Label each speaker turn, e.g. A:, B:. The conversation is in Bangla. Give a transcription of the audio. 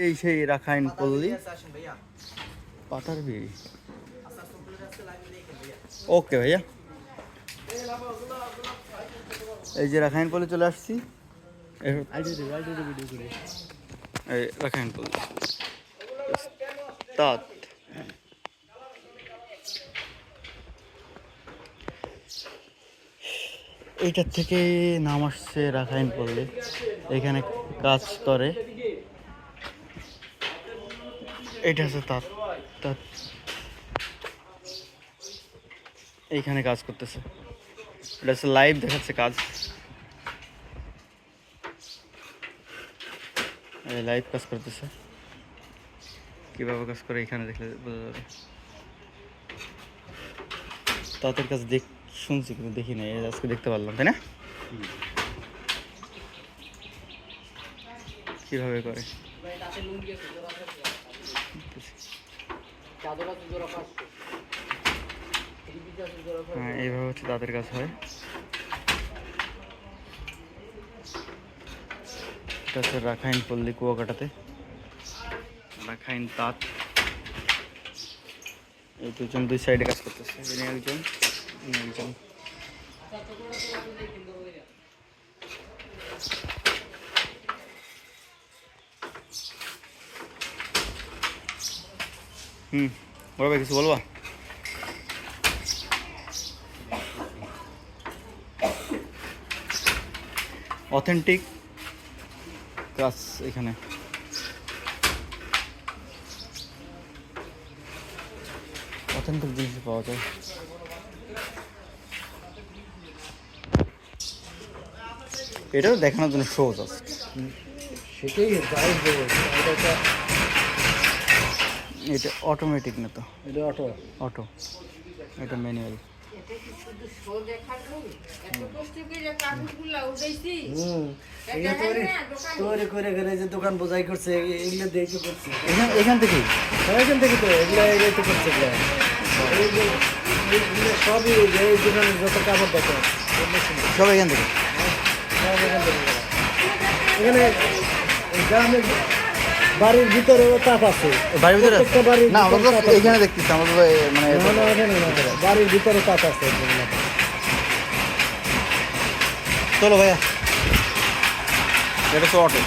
A: এই সেই রাখাইন পল্লী পাতার বিড়ি। ওকে ভাইয়া, এই যে রাখাইন পল্লী চলে আসছি। এই রাখাইন পল্লী তাত এইটার থেকে নাম আসছে রাখাইন পল্লী। এখানে কাজ করে, এটা হচ্ছে তাঁত। তাঁত এইখানে কাজ করতেছে, এটা হচ্ছে লাইভ দেখাচ্ছে কাজ। লাইভ কাজ করতেছে, কিভাবে কাজ করে এখানে দেখলে বোঝা যাবে। তাদের কাজ শুনছি কিন্তু দেখি নাই, আজকে দেখতে পারলাম, তাই না? কিভাবে করে হ্যাঁ, এইভাবে হচ্ছে তাদের কাজ হয়। এটা হচ্ছে রাখাইন পল্লী কুয়াকাটাতে, রাখাইন তাঁত। এই দুজন দুই সাইডে কাজ করতেছে, ইনি একজন ইনি একজন। বড় ভাই কিছু বলবা? অথেন্টিক কাজ এখানে। অথেন্টিক জিনিস পাওয়া যায়। এটাও দেখানোর জন্য শো জাস্ট,
B: সেটাই
A: এটা অটোমেটিক না তো,
B: এটা অটো
A: অটো, এটা ম্যানুয়াল।
B: তৈরি করে ঘরে যে দোকান বোঝাই করছে এগুলো দেখে করছে
A: এখান থেকেই,
B: এখান থেকে তো এগুলো এগুলো তো করছে সবই এই দোকানে যত কাপড় দেখে
A: সব এখান থেকে।
B: সব এখান থেকে। এখানে গ্রামের বাড়ির ভিতরে তাপ আছে,
A: বাড়ির ভিতরে না, আমরা তো
B: এখানে
A: এখানে দেখতেছি, আমরা তো মানে
B: বাড়ির ভিতরে তাপ আছে।
A: চলো ভাইয়া, এটা তো অটো।